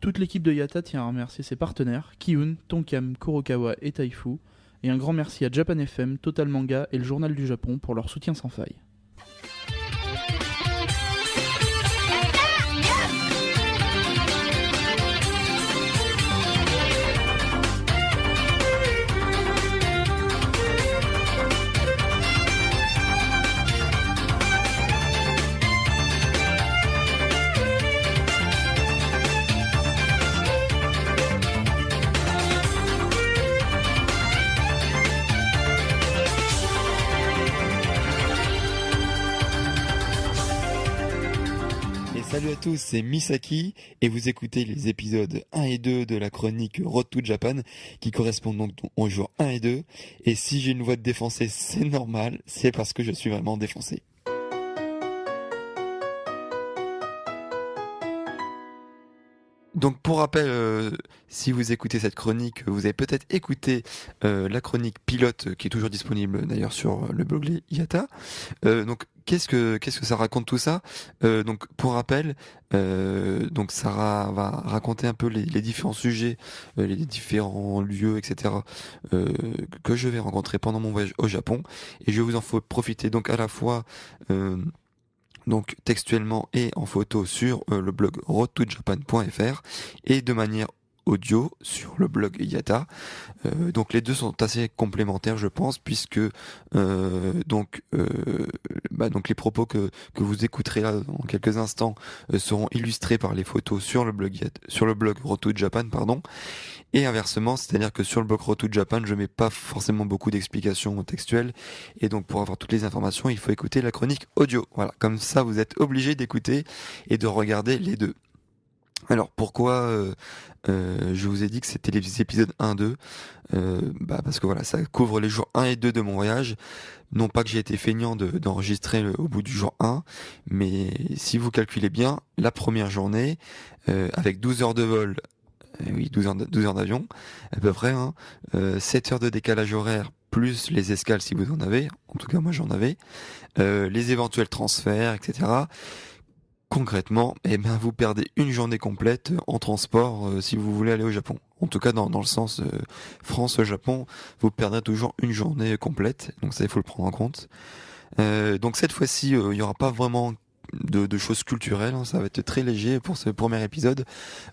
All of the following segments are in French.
Toute l'équipe de Yata tient à remercier ses partenaires, Kiun, Tonkam, Kurokawa et Taifu, et un grand merci à Japan FM, Total Manga et le Journal du Japon pour leur soutien sans faille. Salut à tous, c'est Misaki et vous écoutez les épisodes 1 et 2 de la chronique Road to Japan qui correspondent donc aux jours 1 et 2. Et si j'ai une voix de défoncé, c'est normal, c'est parce que je suis vraiment défoncé. Donc pour rappel, si vous écoutez cette chronique, vous avez peut-être écouté la chronique pilote qui est toujours disponible d'ailleurs sur le blog Yata. Donc qu'est-ce que ça raconte tout ça? Donc pour rappel, donc Sarah va raconter un peu les différents sujets, les différents lieux, etc. Que je vais rencontrer pendant mon voyage au Japon, et je vous en faut profiter donc à la fois donc textuellement et en photo sur le blog roadtojapan.fr et de manière audio sur le blog Yata. Donc les deux sont assez complémentaires, je pense, puisque donc les propos que vous écouterez là dans quelques instants seront illustrés par les photos sur le blog Road to Japan, pardon. Et inversement, c'est-à-dire que sur le blog Road to Japan, je mets pas forcément beaucoup d'explications textuelles, et donc pour avoir toutes les informations, il faut écouter la chronique audio. Voilà, comme ça vous êtes obligé d'écouter et de regarder les deux. Alors pourquoi je vous ai dit que c'était les épisodes 1-2, parce que voilà, ça couvre les jours 1 et 2 de mon voyage. Non pas que j'ai été feignant d'enregistrer au bout du jour 1, mais si vous calculez bien, la première journée, avec 12 heures de vol, oui, 12 heures d'avion, à peu près, 7 heures de décalage horaire, plus les escales si vous en avez, en tout cas moi j'en avais, les éventuels transferts, etc. Concrètement, vous perdez une journée complète en transport si vous voulez aller au Japon. En tout cas, dans le sens France-Japon, vous perdrez toujours une journée complète. Donc ça, il faut le prendre en compte. Donc cette fois-ci, il n'y aura pas vraiment de choses culturelles. Ça va être très léger pour ce premier épisode.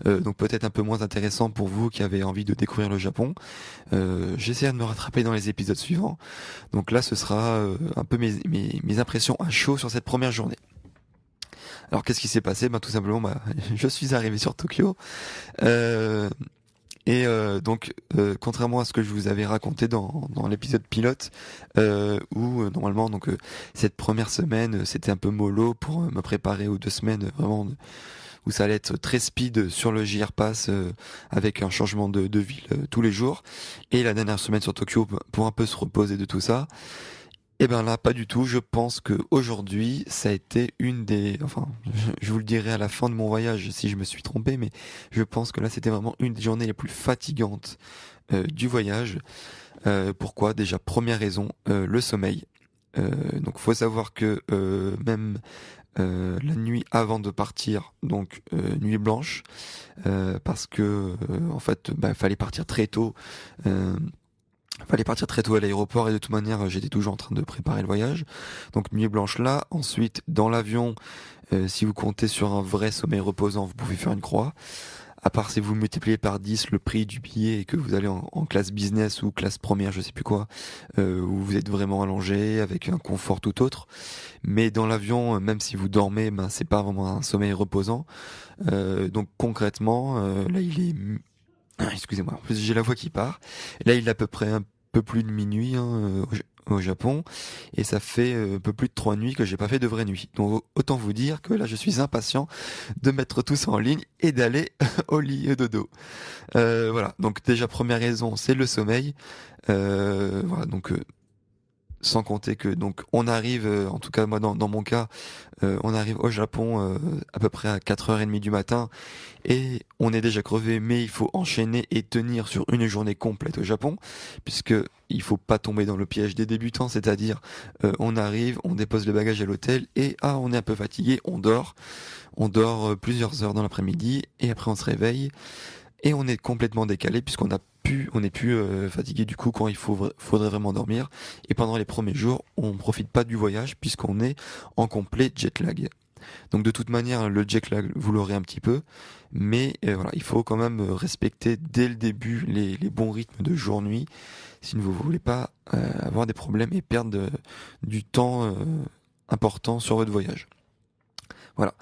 Donc peut-être un peu moins intéressant pour vous qui avez envie de découvrir le Japon. J'essaierai de me rattraper dans les épisodes suivants. Donc là, ce sera un peu mes impressions à chaud sur cette première journée. Alors qu'est-ce qui s'est passé? Tout simplement, je suis arrivé sur Tokyo, donc contrairement à ce que je vous avais raconté dans l'épisode pilote, où normalement donc cette première semaine c'était un peu mollo pour me préparer aux 2 semaines vraiment où ça allait être très speed sur le JR Pass, avec un changement de ville tous les jours, et la dernière semaine sur Tokyo pour un peu se reposer de tout ça. Eh ben là, pas du tout. Je pense que aujourd'hui, ça a été je vous le dirai à la fin de mon voyage si je me suis trompé, mais je pense que là, c'était vraiment une des journées les plus fatigantes du voyage. Pourquoi? Déjà, première raison, le sommeil. Donc, faut savoir que même la nuit avant de partir, donc nuit blanche, parce que en fait, fallait partir très tôt. Fallait partir très tôt à l'aéroport, et de toute manière j'étais toujours en train de préparer le voyage. Donc nuit blanche là. Ensuite dans l'avion, si vous comptez sur un vrai sommeil reposant, vous pouvez faire une croix. À part si vous multipliez par 10 le prix du billet et que vous allez en classe business ou classe première, je sais plus quoi, où vous êtes vraiment allongé avec un confort tout autre. Mais dans l'avion, même si vous dormez, c'est pas vraiment un sommeil reposant. Donc concrètement, là il est excusez-moi, en plus j'ai la voix qui part. Là, il est à peu près un peu plus de minuit au Japon, et ça fait un peu plus de 3 nuits que j'ai pas fait de vraie nuit. Donc autant vous dire que là, je suis impatient de mettre tout ça en ligne et d'aller au lit dodo. Voilà, donc déjà première raison, c'est le sommeil. Voilà, donc sans compter que donc on arrive, en tout cas moi dans mon cas, on arrive au Japon à peu près à 4h30 du matin et on est déjà crevé, mais il faut enchaîner et tenir sur une journée complète au Japon, puisque il faut pas tomber dans le piège des débutants, c'est-à-dire on arrive, on dépose le bagage à l'hôtel et on est un peu fatigué, on dort plusieurs heures dans l'après-midi et après on se réveille et on est complètement décalé on n'est plus fatigué du coup quand faudrait vraiment dormir. Et pendant les premiers jours, on profite pas du voyage puisqu'on est en complet jet lag. Donc de toute manière, le jet lag, vous l'aurez un petit peu, mais voilà, il faut quand même respecter dès le début les bons rythmes de jour-nuit si vous voulez pas avoir des problèmes et perdre du temps important sur votre voyage. Voilà.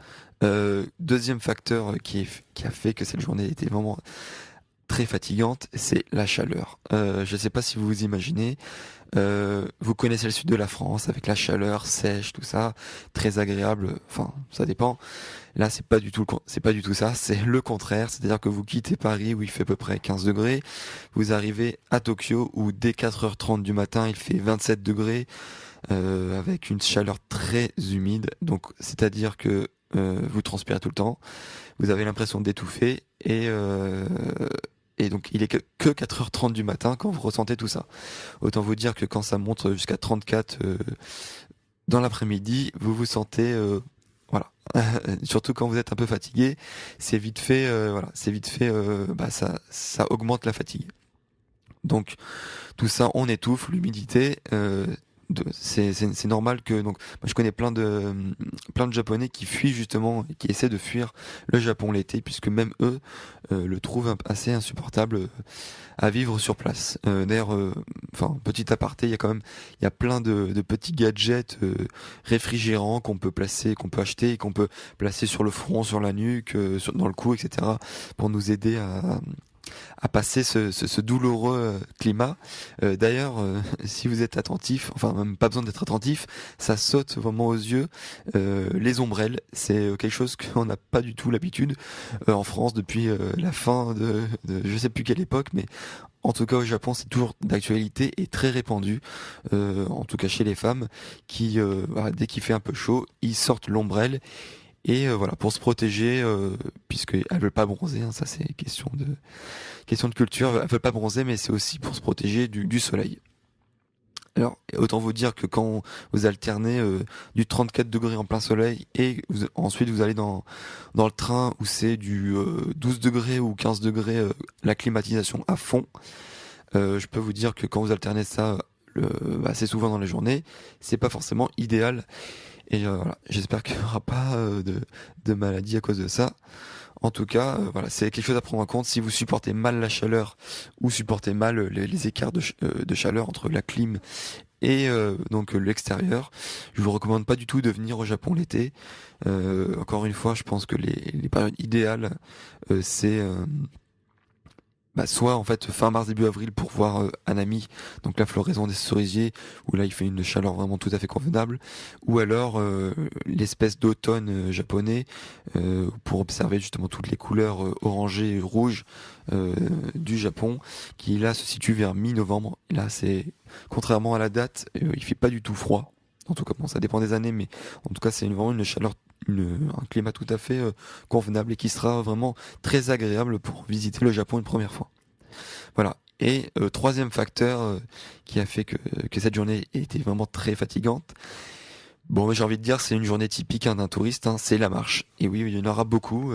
Deuxième facteur qui a fait que cette journée était vraiment très fatigante, c'est la chaleur. Je ne sais pas si vous vous imaginez, vous connaissez le sud de la France avec la chaleur sèche, tout ça, très agréable. Enfin, ça dépend. Là, c'est pas du tout ça. C'est le contraire. C'est-à-dire que vous quittez Paris où il fait à peu près 15 degrés, vous arrivez à Tokyo où dès 4h30 du matin il fait 27 degrés avec une chaleur très humide. Donc, c'est-à-dire que vous transpirez tout le temps, vous avez l'impression d'étouffer et donc il est que 4h30 du matin quand vous ressentez tout ça. Autant vous dire que quand ça monte jusqu'à 34 dans l'après-midi, vous vous sentez voilà. Surtout quand vous êtes un peu fatigué, c'est vite fait ça augmente la fatigue. Donc tout ça on étouffe, l'humidité c'est normal que donc moi je connais plein de japonais qui fuient justement et qui essaient de fuir le Japon l'été puisque même eux le trouvent assez insupportable à vivre sur place. D'ailleurs enfin petit aparté, il y a plein de petits gadgets réfrigérants qu'on peut acheter et qu'on peut placer sur le front, sur la nuque, dans le cou, etc. pour nous aider à passer ce douloureux climat. D'ailleurs, si vous êtes attentif, enfin même pas besoin d'être attentif, ça saute vraiment aux yeux. Les ombrelles, c'est quelque chose qu'on n'a pas du tout l'habitude en France depuis la fin de je sais plus quelle époque, mais en tout cas au Japon c'est toujours d'actualité et très répandu, en tout cas chez les femmes qui, dès qu'il fait un peu chaud, ils sortent l'ombrelle. Et voilà, pour se protéger, puisqu'elles veulent pas bronzer, hein, ça c'est question de culture, elles veulent pas bronzer, mais c'est aussi pour se protéger du soleil. Alors, autant vous dire que quand vous alternez du 34 degrés en plein soleil et ensuite vous allez dans le train où c'est du 12 degrés ou 15 degrés, la climatisation à fond, je peux vous dire que quand vous alternez ça assez souvent dans les journées, c'est pas forcément idéal. Et voilà, j'espère qu'il n'y aura pas de maladie à cause de ça. En tout cas, voilà, c'est quelque chose à prendre en compte. Si vous supportez mal la chaleur ou supportez mal les écarts de chaleur entre la clim et donc l'extérieur, je vous recommande pas du tout de venir au Japon l'été. Encore une fois, je pense que les périodes idéales, c'est soit en fait fin mars début avril pour voir Hanami, donc la floraison des cerisiers où là il fait une chaleur vraiment tout à fait convenable, ou alors l'espèce d'automne japonais pour observer justement toutes les couleurs orangées et rouges du Japon qui là se situe vers mi-novembre. Là c'est contrairement à la date, il fait pas du tout froid. En tout cas, bon, ça dépend des années, mais en tout cas, c'est vraiment une chaleur, un climat tout à fait convenable et qui sera vraiment très agréable pour visiter le Japon une première fois. Voilà. Et troisième facteur qui a fait que cette journée était vraiment très fatigante. Bon, j'ai envie de dire, c'est une journée typique d'un touriste, hein, c'est la marche. Et oui, il y en aura beaucoup.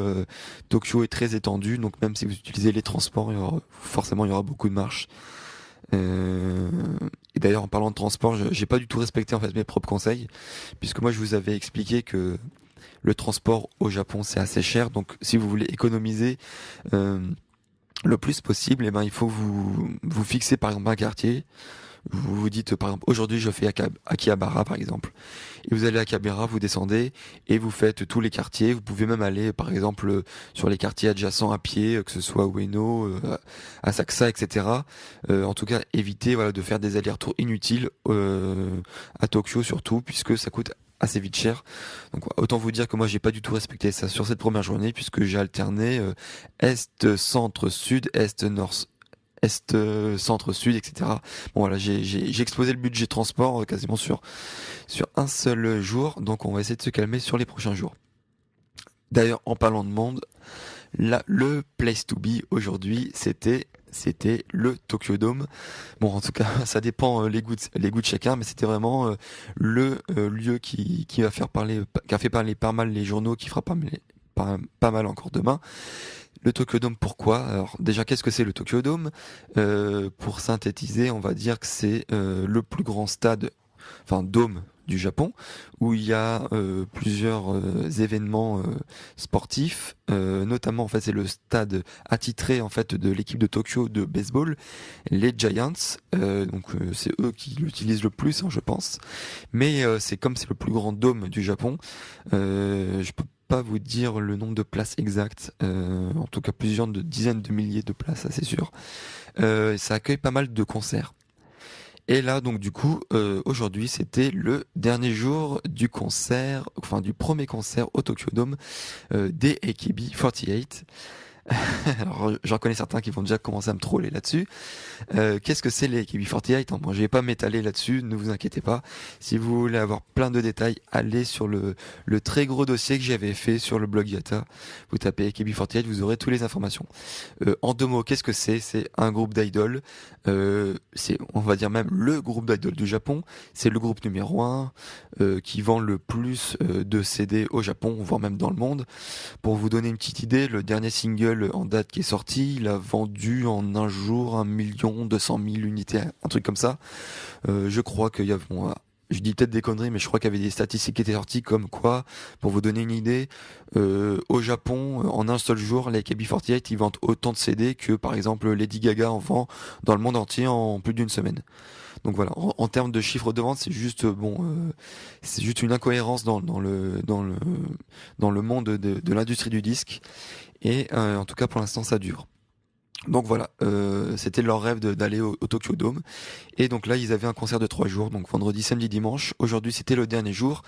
Tokyo est très étendu, donc même si vous utilisez les transports, forcément il y aura beaucoup de marches. Et d'ailleurs, en parlant de transport, j'ai pas du tout respecté en fait mes propres conseils, puisque moi je vous avais expliqué que le transport au Japon c'est assez cher, donc si vous voulez économiser le plus possible, eh ben il faut vous fixer par exemple un quartier. Vous vous dites par exemple aujourd'hui je fais Akihabara par exemple, et vous allez à Akihabara, vous descendez et vous faites tous les quartiers. Vous pouvez même aller par exemple sur les quartiers adjacents à pied, que ce soit Ueno, Asakusa, etc. En tout cas évitez de faire des allers-retours inutiles à Tokyo surtout puisque ça coûte assez vite cher. Donc autant vous dire que moi j'ai pas du tout respecté ça sur cette première journée puisque j'ai alterné est, centre, sud, est, nord, est, centre, sud, etc. Bon voilà, j'ai explosé le budget transport quasiment sur un seul jour, donc on va essayer de se calmer sur les prochains jours. D'ailleurs, en parlant de monde, là, le place to be aujourd'hui, c'était le Tokyo Dome. Bon, en tout cas, ça dépend les goûts de chacun, mais c'était vraiment le lieu qui va faire parler, qui a fait parler pas mal les journaux, qui fera pas mal encore demain. Le Tokyo Dome, pourquoi? Alors déjà, qu'est-ce que c'est le Tokyo Dome? Pour synthétiser, on va dire que c'est le plus grand stade, enfin dôme du Japon, où il y a plusieurs événements sportifs, notamment en fait c'est le stade attitré en fait de l'équipe de Tokyo de baseball, les Giants. Donc c'est eux qui l'utilisent le plus, hein, je pense. Mais c'est comme c'est le plus grand dôme du Japon, je peux pas vous dire le nombre de places exactes, en tout cas plusieurs dizaines de milliers de places, ça c'est sûr. Ça accueille pas mal de concerts. Et là, donc du coup, aujourd'hui, c'était le dernier jour du concert, enfin du premier concert au Tokyo Dome des AKB48. Alors, j'en connais certains qui vont déjà commencer à me troller là-dessus. Qu'est-ce que c'est les AKB48? Bon, je vais pas m'étaler là-dessus, ne vous inquiétez pas. Si vous voulez avoir plein de détails, allez sur le très gros dossier que j'avais fait sur le blog Yata. Vous tapez AKB48, vous aurez toutes les informations. En deux mots, qu'est-ce que c'est? C'est un groupe d'idoles. C'est, on va dire même le groupe d'idoles du Japon. C'est le groupe numéro 1 qui vend le plus de CD au Japon, voire même dans le monde. Pour vous donner une petite idée, le dernier single en date qui est sorti, il a vendu en un jour 1 200 000 unités, un truc comme ça. Je crois qu'il y a, bon, je dis peut-être des conneries, mais je crois qu'il y avait des statistiques qui étaient sorties comme quoi, pour vous donner une idée, au Japon, en un seul jour, les AKB48, ils vendent autant de CD que, par exemple, Lady Gaga en vend dans le monde entier en plus d'une semaine. Donc voilà, en termes de chiffre de vente, c'est juste c'est juste une incohérence dans le monde de l'industrie du disque. Et en tout cas, pour l'instant, ça dure. Donc voilà, c'était leur rêve d'aller au Tokyo Dome. Et donc là, ils avaient un concert de 3 jours, donc vendredi, samedi, dimanche. Aujourd'hui, c'était le dernier jour.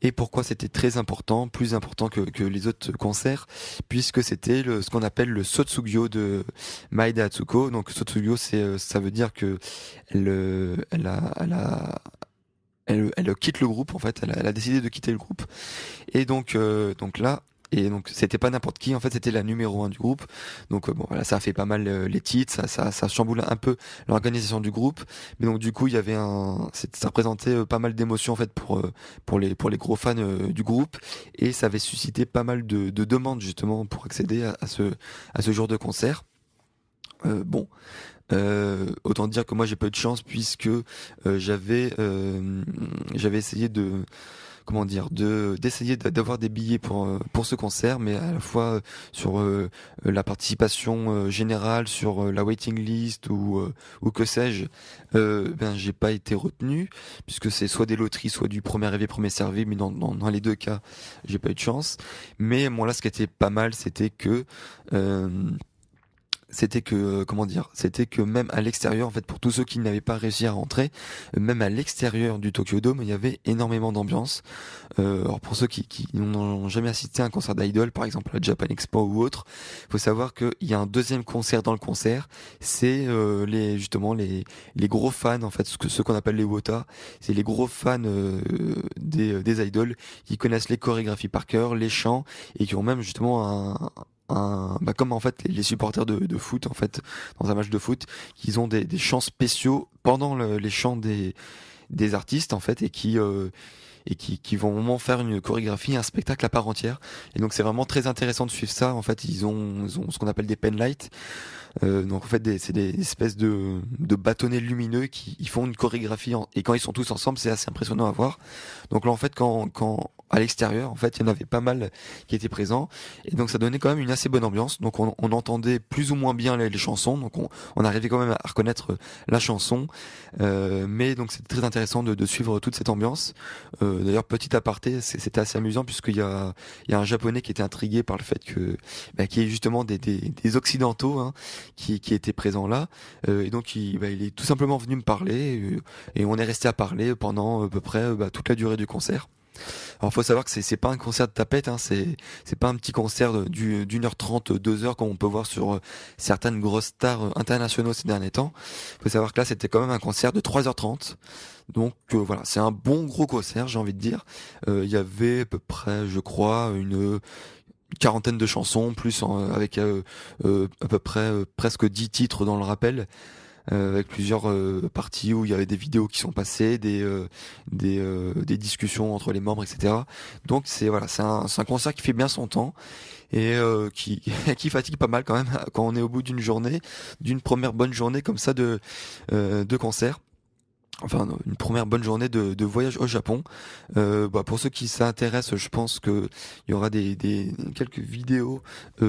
Et pourquoi c'était très important, plus important que les autres concerts, puisque c'était ce qu'on appelle le Sotsugyo de Maeda Atsuko. Donc Sotsugyo, ça veut dire que elle quitte le groupe en fait. Elle a décidé de quitter le groupe. Et donc là. Et donc c'était pas n'importe qui, en fait c'était la numéro 1 du groupe. Donc bon voilà, ça a fait pas mal les titres, ça chamboule un peu l'organisation du groupe. Mais donc du coup il y avait ça représentait pas mal d'émotions en fait pour les gros fans du groupe, et ça avait suscité pas mal de demandes justement pour accéder à ce genre de concert. Bon, autant dire que moi j'ai pas eu de chance puisque j'avais essayé de comment dire d'essayer d'avoir des billets pour ce concert, mais à la fois sur la participation générale, sur la waiting list ou que sais-je, ben j'ai pas été retenu puisque c'est soit des loteries, soit du premier arrivé premier servi, mais dans les deux cas j'ai pas eu de chance. Mais bon là, ce qui était pas mal, euh, comment dire, c'était que même à l'extérieur, en fait, pour tous ceux qui n'avaient pas réussi à rentrer, même à l'extérieur du Tokyo Dome, il y avait énormément d'ambiance. Alors pour ceux qui n'ont jamais assisté à un concert d'idol, par exemple à Japan Expo ou autre, faut savoir qu'il y a un deuxième concert dans le concert. C'est justement les gros fans, en fait, ceux qu'on appelle les wota. C'est les gros fans des idoles qui connaissent les chorégraphies par cœur, les chants, et qui ont même justement comme en fait les supporters de foot en fait dans un match de foot, qu'ils ont des chants spéciaux pendant les chants des artistes en fait, et qui vont vraiment faire une chorégraphie, un spectacle à part entière. Et donc c'est vraiment très intéressant de suivre ça. En fait, ils ont ce qu'on appelle des penlights. Donc en fait, c'est des espèces de bâtonnets lumineux qui ils font une chorégraphie et quand ils sont tous ensemble, c'est assez impressionnant à voir. Donc là, en fait, quand à l'extérieur, en fait, il y en avait pas mal qui étaient présents, et donc ça donnait quand même une assez bonne ambiance. Donc on entendait plus ou moins bien les chansons, donc on arrivait quand même à reconnaître la chanson, mais donc c'était très intéressant de suivre toute cette ambiance. D'ailleurs, petit aparté, c'était assez amusant puisqu'il y a un japonais qui était intrigué par le fait qu'il y ait justement des occidentaux, hein, qui étaient présents là, et donc il est tout simplement venu me parler, et on est resté à parler pendant à peu près toute la durée du concert. Alors faut savoir que c'est pas un concert de tapette, hein, c'est pas un petit concert d'une heure trente, 2 heures comme on peut voir sur certaines grosses stars internationaux ces derniers temps. Faut savoir que là c'était quand même un concert de 3h30. Donc voilà, c'est un bon gros concert, j'ai envie de dire. Il y avait à peu près, je crois, une quarantaine de chansons, plus avec à peu près presque 10 titres dans le rappel. Avec plusieurs parties où il y avait des vidéos qui sont passées, des discussions entre les membres, etc. Donc c'est un concert qui fait bien son temps et qui qui fatigue pas mal quand même quand on est au bout d'une journée, d'une première bonne journée comme ça de concert. Enfin, une première bonne journée de voyage au Japon. Pour ceux qui s'intéressent, je pense que il y aura quelques vidéos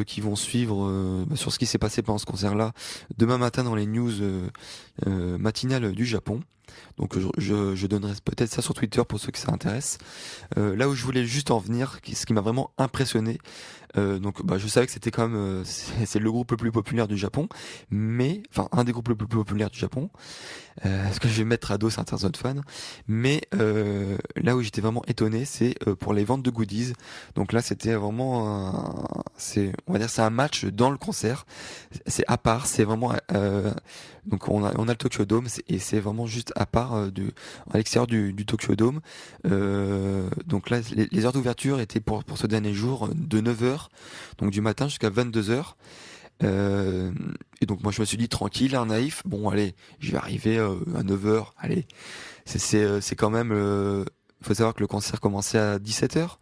qui vont suivre sur ce qui s'est passé pendant ce concert-là demain matin dans les news matinales du Japon. Donc je donnerai peut-être ça sur Twitter pour ceux qui s'intéressent. Là où je voulais juste en venir, ce qui m'a vraiment impressionné, je savais que c'était quand même c'est le groupe le plus populaire du Japon, mais enfin un des groupes le plus populaires du Japon. Ce que je vais mettre à dos certains autres fans, mais là où j'étais vraiment étonné, c'est pour les ventes de goodies. Donc là, c'était vraiment, on va dire, c'est un match dans le concert. C'est à part, c'est vraiment, donc on a le Tokyo Dome et c'est vraiment juste à part à l'extérieur du Tokyo Dome. Donc là, les heures d'ouverture étaient pour ce dernier jour de 9h, donc du matin jusqu'à 22h. Et donc moi je me suis dit tranquille, un naïf, bon allez, je vais arriver à 9h, allez. C'est quand même faut savoir que le concert commençait à 17h.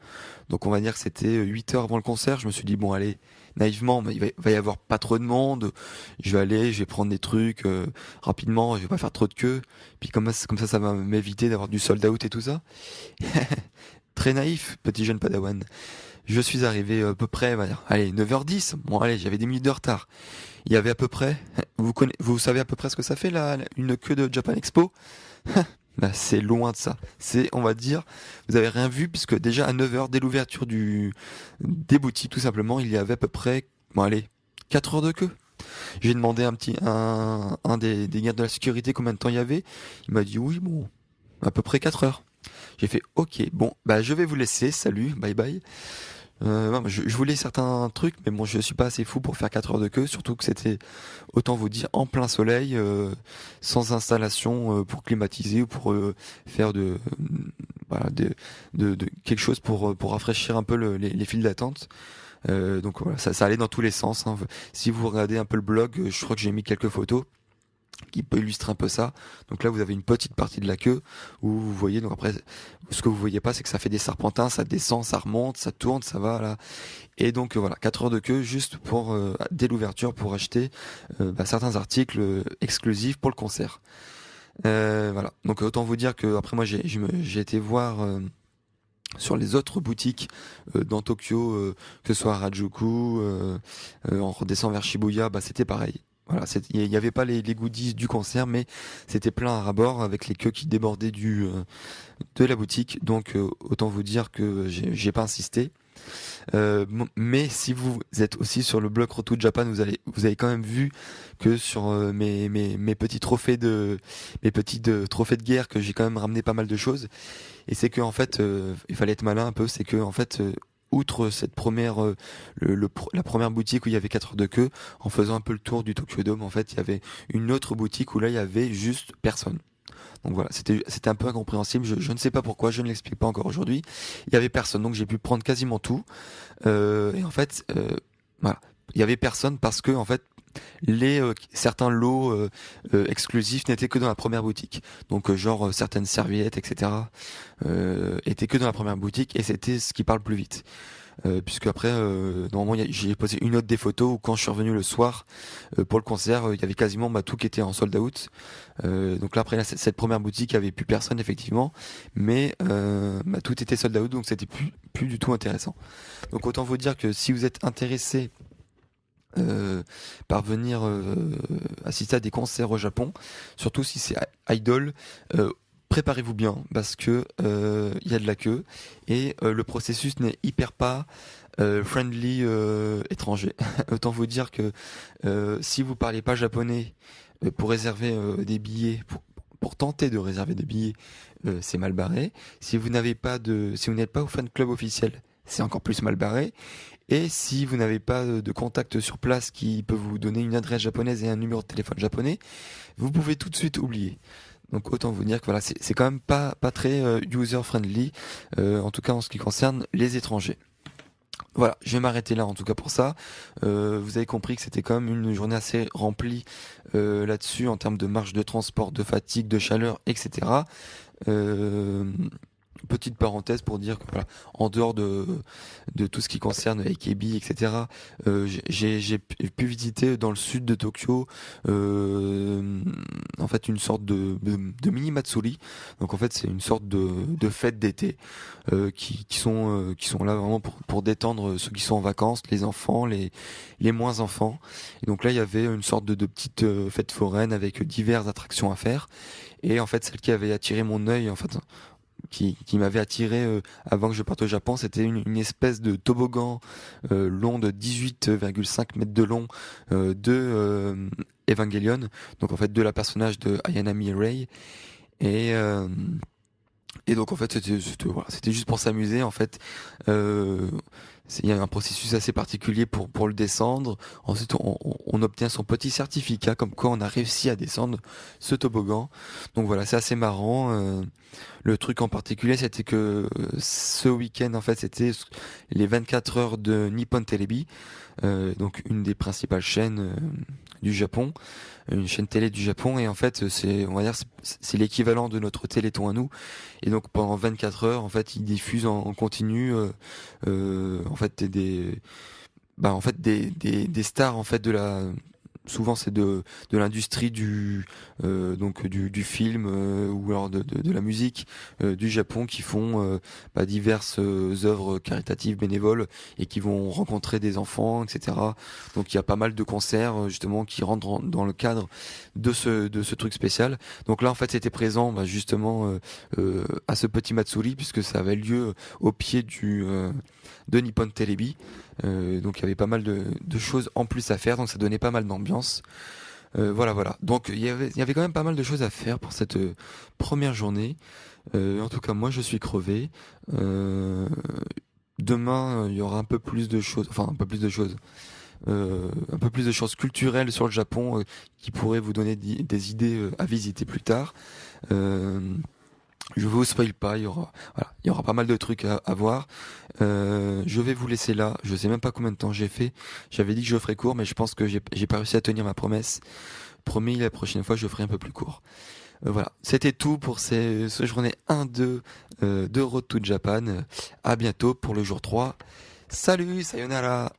Donc on va dire que c'était 8 heures avant le concert, je me suis dit bon allez, naïvement, mais il va y avoir pas trop de monde, je vais aller, je vais prendre des trucs rapidement, je vais pas faire trop de queue. Puis ça va m'éviter d'avoir du sold out et tout ça. Très naïf, petit jeune padawan. Je suis arrivé à peu près, allez, 9h10. Bon, allez, j'avais 10 minutes de retard. Il y avait à peu près, vous savez à peu près ce que ça fait là, une queue de Japan Expo? C'est loin de ça. On va dire, vous avez rien vu puisque déjà à 9h, dès l'ouverture des boutiques, tout simplement, il y avait à peu près, bon, allez, 4 heures de queue. J'ai demandé un des gars de la sécurité combien de temps il y avait. Il m'a dit oui, bon, à peu près 4 heures. J'ai fait ok, bon, je vais vous laisser, salut, bye bye. Je voulais certains trucs, mais bon, je suis pas assez fou pour faire 4 heures de queue, surtout que c'était, autant vous dire, en plein soleil, sans installation pour climatiser ou pour faire quelque chose pour rafraîchir un peu les files d'attente. Donc voilà, ça allait dans tous les sens, hein. Si vous regardez un peu le blog, je crois que j'ai mis quelques photos qui peut illustrer un peu ça. Donc là, vous avez une petite partie de la queue où vous voyez, donc après, ce que vous voyez pas, c'est que ça fait des serpentins, ça descend, ça remonte, ça tourne, ça va là. Et donc voilà, 4 heures de queue juste pour, dès l'ouverture, pour acheter certains articles exclusifs pour le concert. Voilà. Donc autant vous dire que après moi, j'ai été voir sur les autres boutiques dans Tokyo, que ce soit à Harajuku, en redescendant vers Shibuya, c'était pareil. Voilà, il n'y avait pas les goodies du concert, mais c'était plein à ras-bord avec les queues qui débordaient de la boutique. Donc autant vous dire que j'ai pas insisté. Mais si vous êtes aussi sur le blog Road to Japan, vous avez quand même vu que sur mes petits trophées trophées de guerre, que j'ai quand même ramené pas mal de choses. Et c'est que en fait, il fallait être malin un peu. C'est que en fait, outre cette la première boutique où il y avait 4 heures de queue, en faisant un peu le tour du Tokyo Dome, en fait, il y avait une autre boutique où là, il y avait juste personne. Donc voilà, c'était un peu incompréhensible. Je ne sais pas pourquoi, je ne l'explique pas encore aujourd'hui. Il y avait personne, donc j'ai pu prendre quasiment tout. Et en fait, voilà, il y avait personne parce que en fait, certains lots exclusifs n'étaient que dans la première boutique. Donc genre certaines serviettes, etc. Étaient que dans la première boutique et c'était ce qui parle plus vite. Puisque après, normalement, j'ai posé une autre des photos où quand je suis revenu le soir pour le concert, il y avait quasiment tout qui était en sold out. Donc là, après cette première boutique, il y avait plus personne effectivement, mais tout était sold out, donc c'était plus du tout intéressant. Donc autant vous dire que si vous êtes intéressé par venir assister à des concerts au Japon, surtout si c'est idol, préparez-vous bien parce que il y a de la queue et le processus n'est hyper pas friendly étranger. Autant vous dire que si vous parlez pas japonais pour réserver des billets pour tenter de réserver des billets, c'est mal barré. Si vous n'êtes pas au fan club officiel, c'est encore plus mal barré. Et si vous n'avez pas de contact sur place qui peut vous donner une adresse japonaise et un numéro de téléphone japonais, vous pouvez tout de suite oublier. Donc autant vous dire que voilà, c'est quand même pas très user friendly, en tout cas en ce qui concerne les étrangers. Voilà, je vais m'arrêter là en tout cas pour ça. Vous avez compris que c'était quand même une journée assez remplie là-dessus en termes de marge de transport, de fatigue, de chaleur, etc. Petite parenthèse pour dire que voilà, en dehors de tout ce qui concerne AKB, etc., j'ai pu visiter dans le sud de Tokyo en fait une sorte de mini Matsuri. Donc en fait c'est une sorte de fête d'été qui sont là vraiment pour détendre ceux qui sont en vacances, les enfants, les moins enfants. Et donc là il y avait une sorte de petite fête foraine avec diverses attractions à faire. Et en fait celle qui avait attiré mon œil en fait qui m'avait attiré avant que je parte au Japon, c'était une espèce de toboggan long de 18,5 mètres de long de Evangelion, donc en fait de la personnage de Ayana Mirai et donc en fait c'était juste pour s'amuser en fait. Il y a un processus assez particulier pour le descendre. Ensuite, on obtient son petit certificat comme quoi on a réussi à descendre ce toboggan. Donc voilà, c'est assez marrant. Le truc en particulier, c'était que ce week-end, en fait, c'était les 24 heures de Nippon Telebi, donc une des principales chaînes du Japon, une chaîne télé du Japon. Et en fait, on va dire, c'est l'équivalent de notre Téléthon à nous. Et donc pendant 24 heures, en fait, ils diffusent en continu, en fait, des stars en fait souvent c'est de l'industrie du film ou alors de la musique du Japon qui font diverses œuvres caritatives bénévoles et qui vont rencontrer des enfants, etc. Donc il y a pas mal de concerts justement qui rentrent dans le cadre de ce truc spécial. Donc là en fait c'était présent justement à ce petit Matsuri puisque ça avait lieu au pied de Nippon Telebi. Donc il y avait pas mal de choses en plus à faire, donc ça donnait pas mal d'ambiance. Voilà. Donc il y avait quand même pas mal de choses à faire pour cette première journée. En tout cas, moi je suis crevé. Demain, il y aura un peu plus de choses, un peu plus de choses culturelles sur le Japon qui pourraient vous donner des idées à visiter plus tard. Je vous spoil pas, il y aura pas mal de trucs à voir. Je vais vous laisser là. Je sais même pas combien de temps j'ai fait. J'avais dit que je ferais court, mais je pense que j'ai pas réussi à tenir ma promesse. Promis, la prochaine fois, je ferai un peu plus court. Voilà, c'était tout pour ce journée 1-2 de Road to Japan. À bientôt pour le jour 3. Salut, sayonara.